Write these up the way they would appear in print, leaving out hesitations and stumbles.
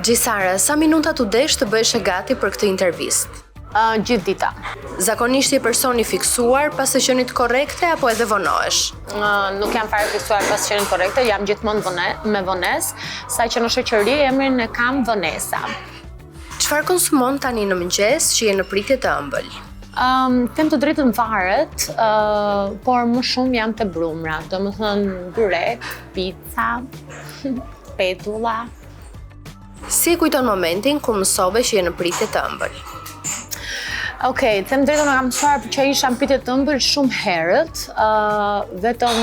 Gjisara, sa minuta t'u desh të bëhesh e gati për këtë intervistë? Gjithë dita. Zakonisht je person i fiksuar pas së qenit korrekte apo edhe vonohesh? Nuk jam fare fiksuar pas qenit korrekte, jam gjithmonë me vonesë, saqë në shoqëri emrin e kam vonesa. Çfarë konsumon tani në mëngjes që je në pritje të ëmbël? Them të drejtën varet, por më shumë jam të brumra, domethënë byrek, pica, petulla. Si e kujton momentin kur mësove që je në pritje të ëmbël? Okej, them drejtën kam mësuar që isha në pritje të ëmbël shumë herët, vetëm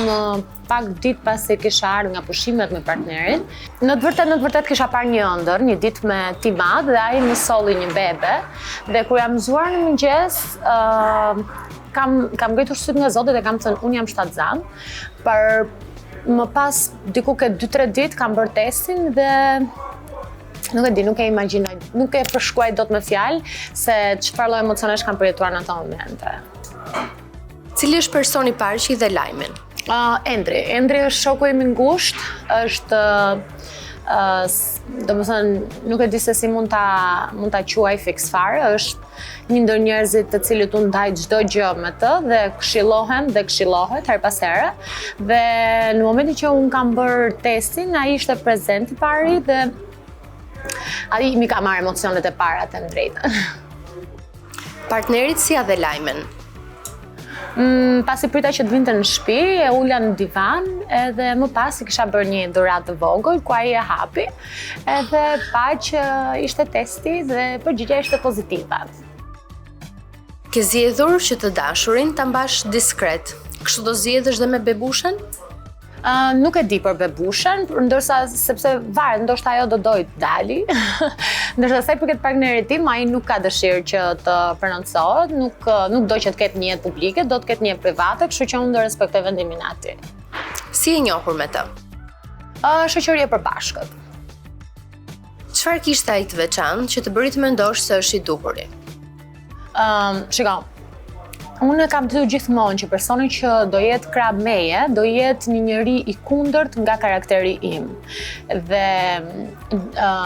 pak ditë pas se kisha ardhur nga pushimet me partnerin. Në të vërtet kisha parë një ëndër, një ditë me timad dhe ai më solli një bebe. Dhe kur jam mësuar në mëngjes, kam ngritur syt nga Zoti dhe kam thënë unë jam shtatzan. Për më pas diku ke 2-3 ditë kam bërë testin dhe nuk e di, nuk e imagjinoj, nuk e përshkruaj dot me fjalë se çfarë lloj emocionesh kam përjetuar në ato momente. Cili është personi i parë që i dhe lajmin? Endri është shoku im i ngushtë, është domethënë nuk e di se si mund ta quaj fiks fare, është një ndër njerëzit të cilët unë ndaj çdo gjë me të dhe këshillohem dhe këshillohet her pas here. Dhe në momentin që unë kam bërë testin, ai ishte prezent i pari dhe ai mi ka marrë emocionet e para të drejtën. Partnerit si ja dhe lajmen? Pasi prita që të vinte në shtëpi, e ula në divan, edhe më pas i kisha bërë një dhuratë të vogël, ku ai e hapi, edhe pa që ishte testi dhe përgjigjja ishte pozitive. Ke zgjedhur që të dashurin ta mbash diskret. Kështu do zgjedhësh dhe me bebushën? Nuk e di për bebushën, ndërsa sepse varet, ndoshta ajo do dojë të dali. Ndërsa sa i përket partnerit tim, ai nuk ka dëshirë që të prononcohet, nuk do që të ketë një jetë publike, do të ketë një jetë private, kështu që unë do respektoj vendimin e tij. Si e njohur me të? Shoqëri e përbashkët. Çfarë kishte ai të veçantë që të bëri të mendosh se është i dukuri? Shiko, unë kam thënë gjithmonë që personi që do jetë krah meje, do jetë një njeri i kundërt nga karakteri im. Dhe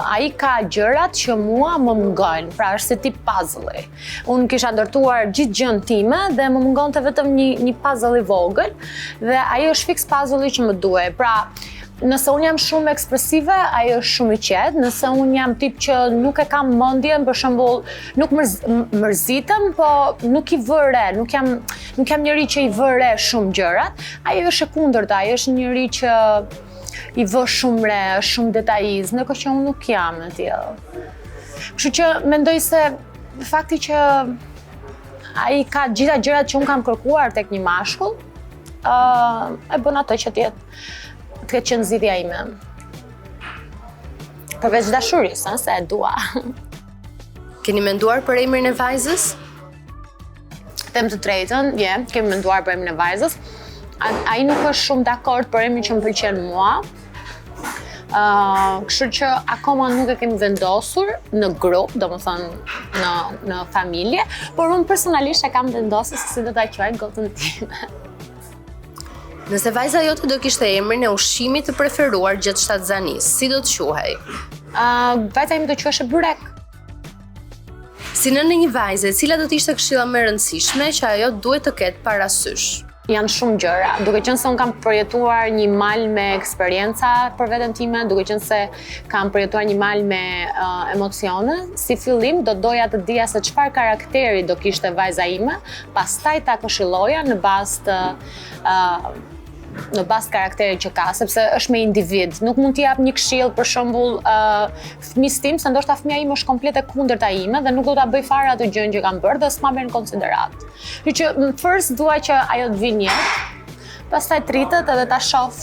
ai ka gjërat që mua më mungojnë, pra është si tip puzzle-i. Unë kisha ndërtuar gjithë gjën time dhe më mungonte vetëm një puzzle i vogël dhe ai është fiks puzzle-i që më duhej. Pra, nëse unë jam shumë ekspresive, ai është shumë i qetë. Nëse unë jam tip që nuk e kam mendjen, për shembull, nuk mërzitem, po nuk i vë re, nuk jam njëri që i vë re shumë gjërat. Ai është e kundërta, ai është njëri që i vë shumë re, është shumë detajist, ndërkohë që unë nuk jam e tillë. Kështu që mendoj se fakti që ai ka gjitha gjërat që unë kam kërkuar tek një mashkull, e bën atë që të ketë qenë zgjidhja ime. Përveç dashurisë, se e dua. Keni menduar për emrin e vajzës? Them të drejtën, kemi menduar për emrin e vajzës. Ai nuk është shumë dakord për emrin që më pëlqen mua. Kështu që akoma nuk e kemi vendosur në grup, domethënë në familje, por unë personalisht e kam vendosur se si do ta quaj gotën time. Nëse vajza jote do kishte emrin e ushqimit të preferuar gjatë shtatzanisë, si do të quhej? Vajza ime do të quhej byrek. Si nënë e një vajze, cila do të ishte këshilla më e rëndësishme që ajo duhet të ketë parasysh? Janë shumë gjëra, duke qenë se unë kam përjetuar një mal me eksperienca për veten time, duke qenë se kam përjetuar një mal me emocione, si fillim do doja të dija se çfarë karakteri do kishte vajza ime, pastaj ta këshilloja në bazë karakterit që ka, sepse është me individ. Nuk mund t'i jap një këshill për shembull fëmijës tim, se ndoshta fëmia ime është komplet e kundërta ime dhe nuk do ta bëj fare atë gjën që kam bërë dhe s'ma merr në konsiderat. Kështu që first dua që ajo të vinë jetë, pastaj të rritet edhe ta shoh.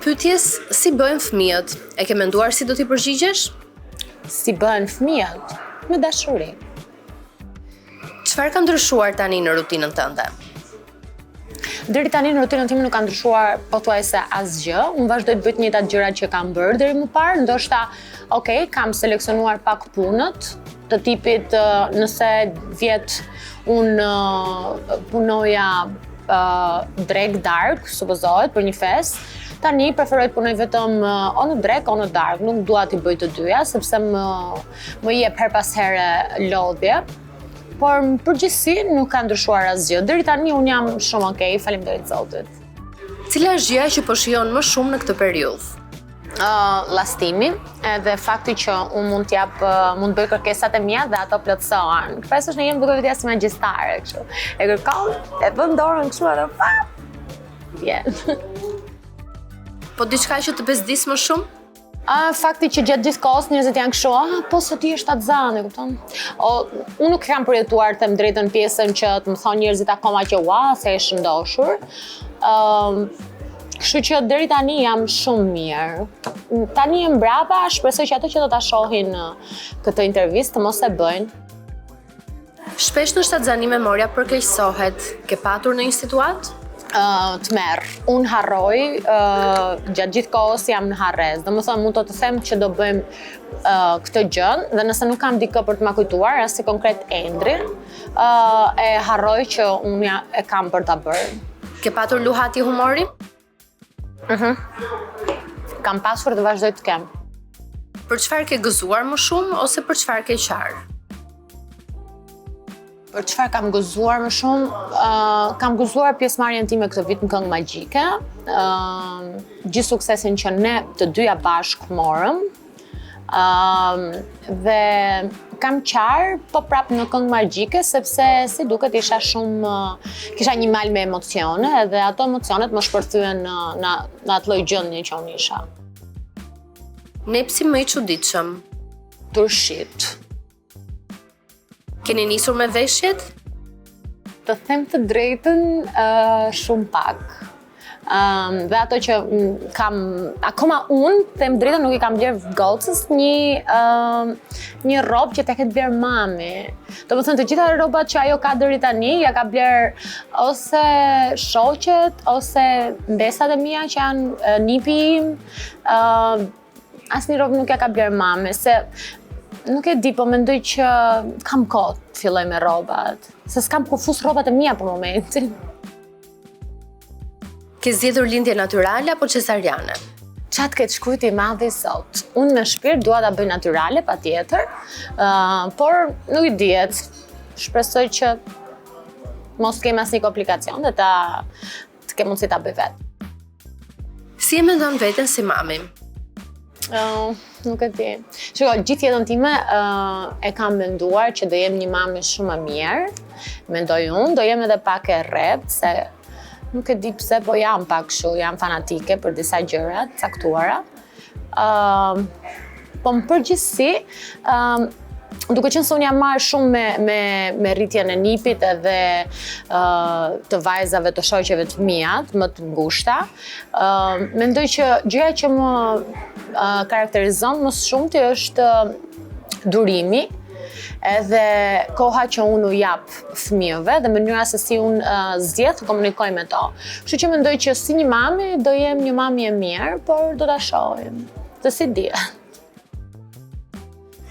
Pyetjes si bëhen fëmijët, e ke menduar si do t'i përgjigjesh? Si bëhen fëmijët? Me dashuri. Çfarë ka ndryshuar tani në rutinën tënde? Deri tani në rutinën time nuk ka ndryshuar pothuajse asgjë. Unë vazhdoj të bëj të njëjtat gjërat që kam bërë deri më parë. Ndoshta, kam seleksionuar pak punët, të tipit nëse vjet unë punoja drek dark, supozohet, për një festë. Tani preferoj të punoj vetëm o në drek o në dark. Nuk dua t'i bëj të dyja, sepse më jep her pas here lodhje. Por në përgjithësi nuk ka ndryshuar asgjë. Deri tani unë jam shumë okej, faleminderit Zotit. Cila është gjëja që po shijon më shumë në këtë periudhë? Llastimi, edhe fakti që unë mund të bëj kërkesat e mia dhe ato plotësohen. Shpresoj në jem duke vetja si magjistare kështu. E kërkon, e vën dorën kështu edhe vjen. Po diçka që të bezdis më shumë? Fakti që gjatë gjithë kohës njerëzit janë kështu, po se ti je shtatzan, e kupton? Unë nuk kam përjetuar them drejtën pjesën që të më thonë njerëzit akoma që se je shëndoshur. Kështu që deri tani jam shumë mirë. Tani e mbrapa, shpresoj që ato që do ta shohin këtë intervistë mos e bëjnë. Shpesh në shtatzani memoria përkeqësohet. Ke patur në një situatë? Të merr. Unë harroj, gjatë gjithë kohës jam në harrez. Domethënë mund të them që do bëjmë këtë gjën dhe nëse nuk kam dikë për të ma kujtuar, as si konkret Endrin, e harroj që unë e kam për ta bërë. Ke patur luhati humori? Kam pasur dhe vazhdoj të kem. Për çfarë ke gëzuar më shumë ose për çfarë ke qarë? Për çfarë kam gëzuar më shumë? Kam gëzuar pjesëmarrjen time këtë vit në Këngë Magjike, gjithë suksesin që ne të dyja bashkë morëm, dhe kam qarë, po prapë në Këngë Magjike, sepse si duket kisha një mal me emocione, edhe ato emocionet më shpërthyen në atë lloj gjendje që unë isha. Nepsi më i çuditshëm? Turshit. Keni nisur me veshjet? Të them të drejtën, shumë pak. Dhe ato që akoma unë, them drejtën, nuk i kam blerë gocës një robë që te ketë blerë mami. Do më thënë të gjitha robat që ajo ka deri tani, ja ka blerë ose shoqet, ose mbesat e mia që janë nipi im, asnjë robë nuk ja ka blerë mami, se nuk e di, po mendoj që kam kohë të filloj me rrobat, se s'kam kufus rrobat e mia për momentin. Ke zgjedhur lindje natyrale apo cesariane? Qatë këtë shkujti i madh i sot. Unë me shpirt dua ta bëj natyrale patjetër, por nuk i dihet. Shpresoj që mos kem asnjë komplikacion dhe të kem mundësi ta bëj vetë. Si e mendon veten si mami? Nuk e di. Shiko, gjithë jetën time e kam menduar që do jem një mami shumë e mirë. Mendoj unë, do jem edhe pak e rreptë, se nuk e di pse, po jam pak kështu, jam fanatike për disa gjëra të caktuara. Po në përgjithësi, duke qenë se unë jam marrë shumë me rritjen e nipit edhe të vajzave të shoqeve të mia, më të ngushta, mendoj që gjëja që më karakterizon më shumë të është durimi, edhe koha që unë u jap fëmijëve dhe mënyra se si unë zgjedh të komunikoj me to. Kështu që mendoj që si një mami do jem një mami e mirë, por do ta shohim. Dhe si di.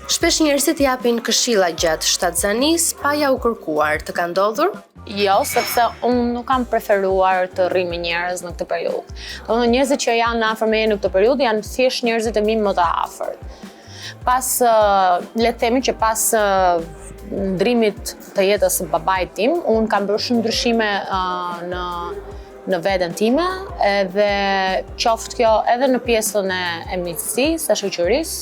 Shpesh njerëzit japin këshilla gjatë shtatzanisë pa ja u kërkuar, të ka ndodhur? Jo, sepse unë nuk kam preferuar të rri me njerëz në këtë periudhë. Domethënë njerëzit që janë afër meje në këtë periudhë janë thjesht njerëzit e mi më të afërt. Le të themi që pas ndrimit të jetës së babait tim, unë kam bërë shumë ndryshime në veten time, edhe qoftë kjo edhe në pjesën e miqësisë, e shoqërisë,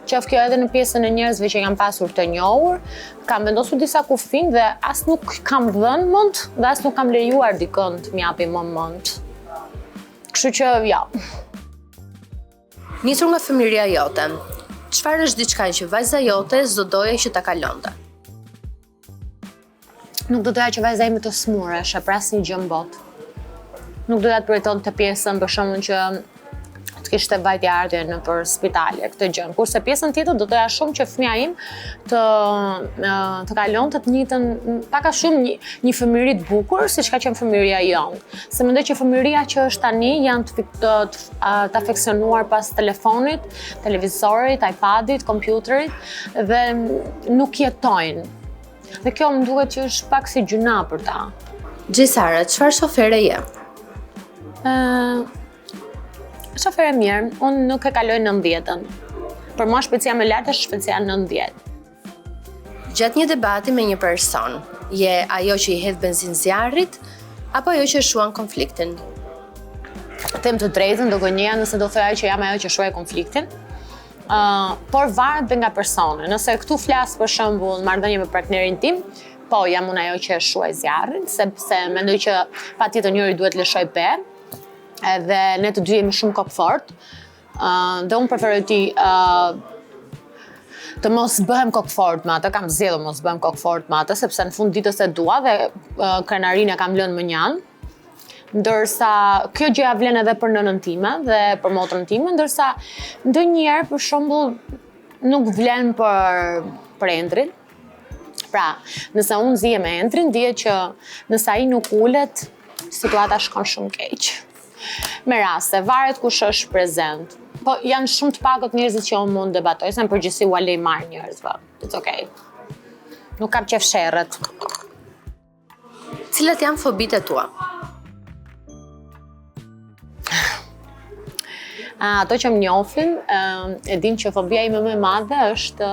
qoftë kjo edhe në pjesën e njerëzve që jam pasur të njohur, kam vendosur disa kufij dhe as nuk kam dhënë mend dhe as nuk kam lejuar dikën të m'japi më mend. Kështu që ja. Nisur nga fëmijëria jote, çfarë është diçka që vajza jote s'do doje që ta kalonte? Nuk do doja që vajza ime të smuresh për asnjë gjë në botë. Nuk doja të përjeton të pjesën për shembull që kishte vajtje ardhje në për spitale këtë gjë. Kurse pjesën tjetër do doja shumë që fëmia im të kalonte të njëjtën, pak a shumë një fëmijëri të bukur siç ka qenë fëmijëria jonë. Se mendoj që fëmijëria që është tani janë të afeksionuar pas telefonit, televizorit, iPadit, kompjuterit dhe nuk jetojnë. Dhe kjo më duket që është pak si gjuna për ta. Gjisara, çfarë shofere je? Shofere mirë, unë nuk e kaloj 90-ën. Për mua shpejtësia më lartë është shpejtësia 90. Gjatë një debati me një person, je ajo që i hedh benzinë zjarrit apo ajo që shuan konfliktin? Them të drejtën, do gënjeja nëse do thoja që jam ajo që shuaj konfliktin. Por varet dhe nga personi. Nëse këtu flas për shembull marrëdhënie me partnerin tim, po jam unë ajo që shuaj zjarrin, sepse mendoj që patjetër njëri duhet lëshoj pe, edhe ne të dy jemi shumë kokfort. Dhe unë preferoj të mos bëhem kokfort me atë, kam zgjedhur mos bëhem kokfort me atë, sepse në fund ditës e dua dhe krenarinë e kam lënë më njanë. Ndërsa kjo gjë vlen edhe për nënën time dhe për motrën time, ndërsa ndonjëherë për shembull nuk vlen për Endrin. Pra, nëse unë zihem me Endrin, dihet që nëse ai nuk ulet, situata shkon shumë keq. Me raste, varet kush është prezent. Po janë shumë të pakët njerëzit që unë mund debatoj, se në përgjithësi u alej marr njerëzve. It's okay. Nuk kam qef sherrët. Cilat janë fobitë tua? Ato që më njohin, e din që fobia ime më e madhe është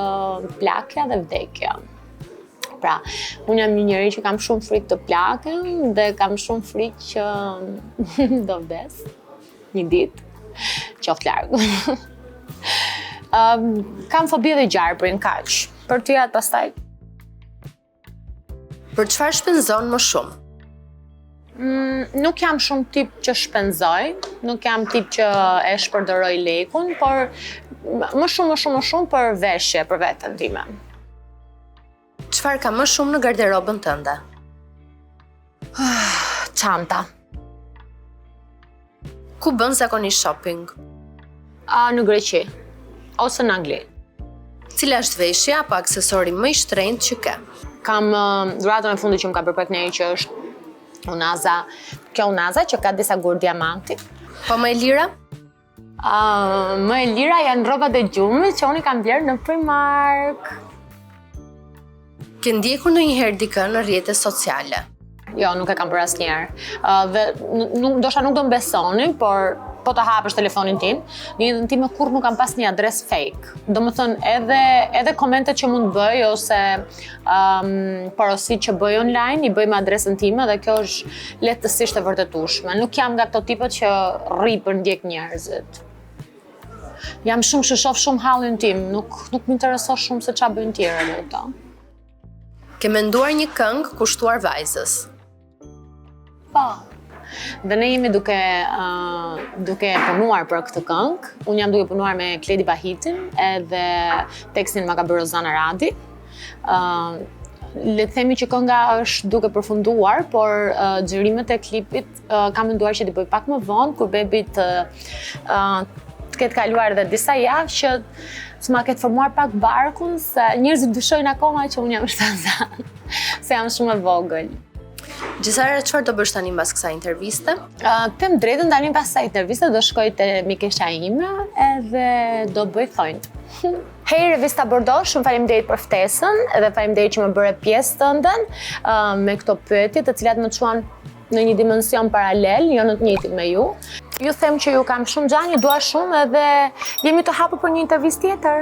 plakja dhe vdekja. Pra, unë jam një njeri që kam shumë frikë të plakën dhe kam shumë frikë që do vdes një ditë, qoftë larg. Kam fobi dhe gjarprin, kaq. Për tjerat pastaj. Për çfarë shpenzon më shumë? Nuk jam shumë tip që shpenzoj, nuk jam tip që e shpërdoroj lekun, por më shumë për veshje, për veten time. Çfarë ka më shumë në garderobën tënde? Çanta. Ku bën zakonisht shopping? Në Greqi, ose në Angli. Cila është veshja apo aksesori më i shtrenjtë që ke? Kam dhuratën e fundit që më ka bërë partneri që është unaza. Kjo unaza që ka disa gur diamanti. Po më e lira? Më e lira janë rrobat e gjumit që unë i kam blerë në Primark. Ke ndjekur ndonjëherë dikë në rrjetet sociale? Jo, nuk e kam bërë asnjëherë. Dhe ndoshta nuk do më besoni, por po të hapësh telefonin tim, në jetën time kurrë nuk kam pas një adres fake. Domethënë edhe komentet që mund bëj ose porosit që bëj online, i bëj me adresën time dhe kjo është lehtësisht e vërtetueshme. Nuk jam nga këto tipët që rri për ndjek njerëzit. Jam shumë që shoh shumë hallin tim, nuk më intereson shumë se çfarë bëjnë tjerë me këto. Ke menduar një këngë kushtuar vajzës? Po. Dhe ne jemi duke punuar për këtë këngë. Unë jam duke punuar me Kledi Bahitin, edhe tekstin ma ka bërë Rozana Radi. Le të themi që kënga është duke përfunduar, por xhirimet e klipit kam menduar që t'i bëj pak më vonë, kur bebi të ketë kaluar edhe disa javë që s'ma ketë formuar pak barkun, se njerëzit dyshojnë akoma që unë jam shtazan, se jam shumë e vogël. Gjisara, çfarë do bësh tani mbas kësaj interviste? Them drejtën, tani pas kësaj interviste do shkoj te mikesha ime edhe do bëj thonjt. Hej Revista Bordeaux, shumë faleminderit për ftesën dhe faleminderit që më bëre pjesë tënden me këto pyetje, të cilat më çuan në një dimension paralel, jo në të njëjtin me ju. Ju them që ju kam shumë gjanje, dua shumë edhe jemi të hapur për një intervistë tjetër.